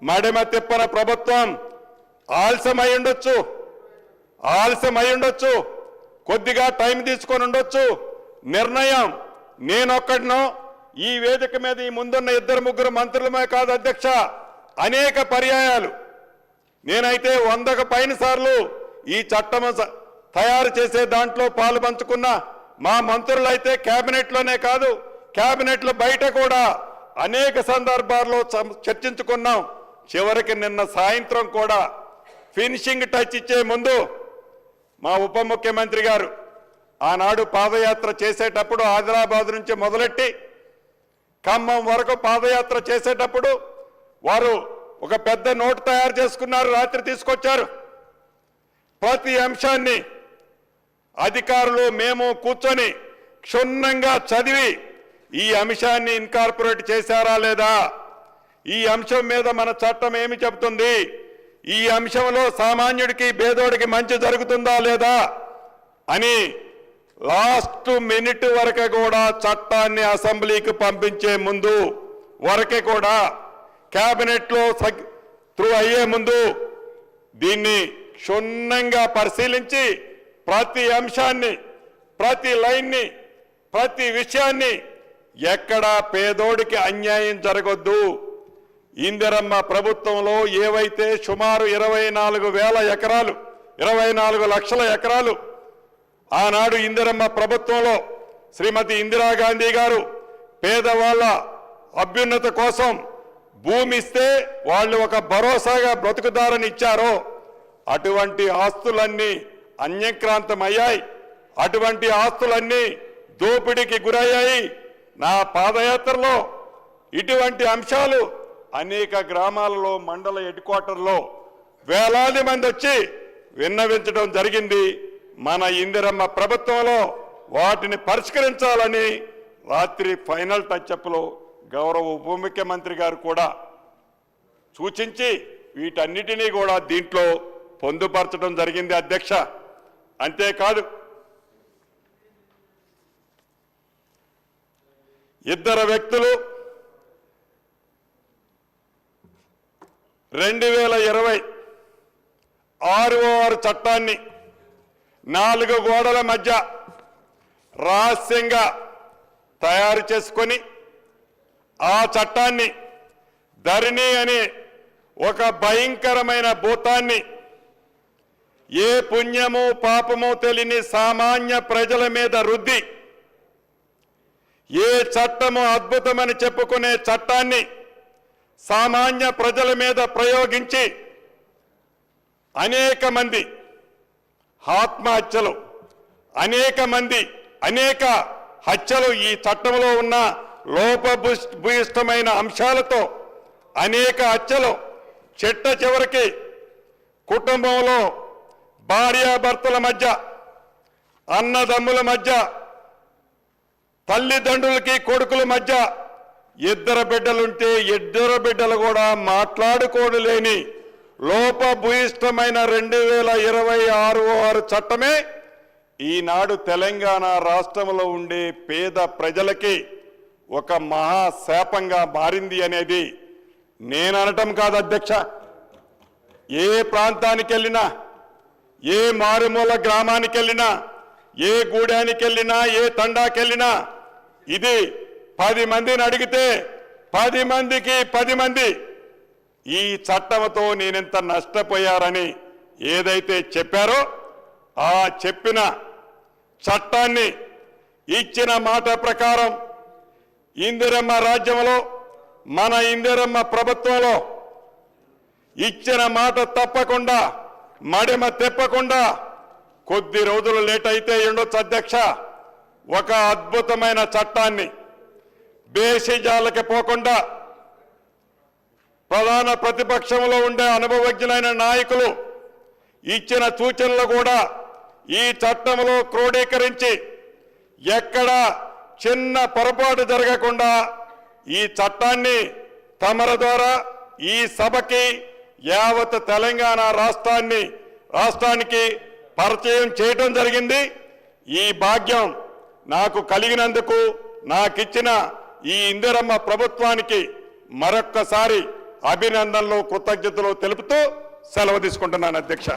మడిమ తిప్పన ప్రభుత్వం ఆలస్యమై ఉండొచ్చు, కొద్దిగా టైం తీసుకొని ఉండొచ్చు. నిర్ణయం నేనొక్కడినో ఈ వేదిక మీద ఈ ముందున్న 2-3 మంత్రులమే కాదు అధ్యక్ష, అనేక పర్యాయాలు నేనైతే 100కు పైన సార్లు ఈ చట్టం తయారు చేసే దాంట్లో పాలు పంచుకున్న మా మంత్రులైతే కేబినెట్లోనే కాదు కేబినెట్ల బయట కూడా అనేక సందర్భాల్లో చర్చించుకున్నాం. చివరికి నిన్న సాయంత్రం కూడా ఫినిషింగ్ టచ్ ఇచ్చే ముందు మా ఉప ముఖ్యమంత్రి గారు ఆనాడు పాదయాత్ర చేసేటప్పుడు ఆదిలాబాద్ నుంచి మొదలెట్టి ఖమ్మం వరకు పాదయాత్ర చేసేటప్పుడు వారు ఒక పెద్ద నోట్ తయారు చేసుకున్నారు, రాత్రి తీసుకొచ్చారు. ప్రతి అంశాన్ని అధికారులు మేము కూర్చొని క్షుణ్ణంగా చదివి ఈ అంశాన్ని ఇన్కార్పొరేట్ చేశారా లేదా, ఈ అంశం మీద మన చట్టం ఏమి చెబుతుంది, ఈ అంశంలో సామాన్యుడికి పేదోడికి మంచి జరుగుతుందా లేదా అని లాస్ట్ మినిట్ వరకు కూడా చట్టాన్ని అసెంబ్లీకి పంపించే ముందు వరకే కూడా కేబినెట్లో త్రూ అయ్యే ముందు దీన్ని క్షుణ్ణంగా పరిశీలించి ప్రతి అంశాన్ని, ప్రతి లైన్ని, ప్రతి విషయాన్ని ఎక్కడా పేదోడికి అన్యాయం జరగొద్దు. ఇందిరమ్మ ప్రభుత్వంలో ఏవైతే సుమారు 24,000 ఎకరాలు 24 లక్షల ఎకరాలు ఆనాడు ఇందిరమ్మ ప్రభుత్వంలో శ్రీమతి ఇందిరాగాంధీ గారు పేదవాళ్ళ అభ్యున్నత కోసం భూమి ఇస్తే వాళ్ళు ఒక భరోసాగా బ్రతుకుదారని ఇచ్చారో అటువంటి ఆస్తులన్నీ అన్యక్రాంతమయ్యాయి, అటువంటి ఆస్తులన్నీ దోపిడీకి గురయ్యాయి. నా పాదయాత్రలో ఇటువంటి అంశాలు అనేక గ్రామాలలో మండల హెడ్ క్వార్టర్లో వేలాది మంది వచ్చి విన్నవించడం జరిగింది. మన ఇందిరమ్మ ప్రభుత్వంలో వాటిని పరిష్కరించాలని రాత్రి ఫైనల్ టచ్అప్లో గౌరవ ఉప ముఖ్యమంత్రి గారు కూడా సూచించి వీటన్నిటినీ కూడా దీంట్లో పొందుపరచడం జరిగింది అధ్యక్ష. అంతేకాదు ఇద్దరు వ్యక్తులు 2020 6వ చట్టాన్ని 4 గోడల మధ్య రహస్యంగా తయారు చేసుకొని ఆ చట్టాన్ని ధరణి అనే ఒక భయంకరమైన భూతాన్ని ఏ పుణ్యమో పాపమో తెలియని సామాన్య ప్రజల మీద రుద్ది ఏ చట్టము అద్భుతమని చెప్పుకునే చట్టాన్ని సామాన్య ప్రజల మీద ప్రయోగించి అనేక మంది ఆత్మహత్యలు, అనేక హత్యలు, ఈ చట్టంలో ఉన్న లోపభూయిష్టమైన అంశాలతో అనేక హత్యలు, చివరికి కుటుంబంలో భార్యాభర్తల మధ్య, అన్నదమ్ముల మధ్య, తల్లిదండ్రులకి కొడుకుల మధ్య ఇద్దరు బిడ్డలుంటే ఇద్దరు బిడ్డలు కూడా మాట్లాడుకోలేని లోపభూయిష్టమైన 2026 చట్టమే ఈనాడు తెలంగాణ రాష్ట్రంలో ఉండే పేద ప్రజలకి ఒక మహాశాపంగా మారింది అనేది నేననటం కాదు అధ్యక్ష. ఏ ప్రాంతానికి వెళ్ళినా, ఏ మారుమూల గ్రామానికి వెళ్ళినా, ఏ గూడానికి వెళ్ళినా, ఏ తండాకెళ్ళినా ఇది 10 మందిని అడిగితే 10 మందికి 10 మంది ఈ చట్టంతో నేనెంత నష్టపోయారని ఏదైతే చెప్పారో ఆ చెప్పిన చట్టాన్ని ఇచ్చిన మాట ప్రకారం ఇందిరమ్మ రాజ్యంలో, మన ఇందిరమ్మ ప్రభుత్వంలో ఇచ్చిన మాట తప్పకుండా, మడిమ తెప్పకుండా కొద్ది రోజులు లేట్ అయితే ఉండొచ్చు అధ్యక్ష, ఒక అద్భుతమైన చట్టాన్ని బేసిజాలకి పోకుండా ప్రధాన ప్రతిపక్షంలో ఉండే అనుభవజ్ఞులైన నాయకులు ఇచ్చిన సూచనలు కూడా ఈ చట్టంలో క్రోడీకరించి ఎక్కడ చిన్న పొరపాటు జరగకుండా ఈ చట్టాన్ని తమర ద్వారా ఈ సభకి యావత్ తెలంగాణ రాష్ట్రానికి పరిచయం చేయడం జరిగింది. ఈ భాగ్యం నాకు కలిగినందుకు నాకిచ్చిన ఈ ఇందిరమ్మ ప్రభుత్వానికి మరొక్కసారి అభినందనలు కృతజ్ఞతలు తెలుపుతూ సెలవు తీసుకుంటున్నాను అధ్యక్ష.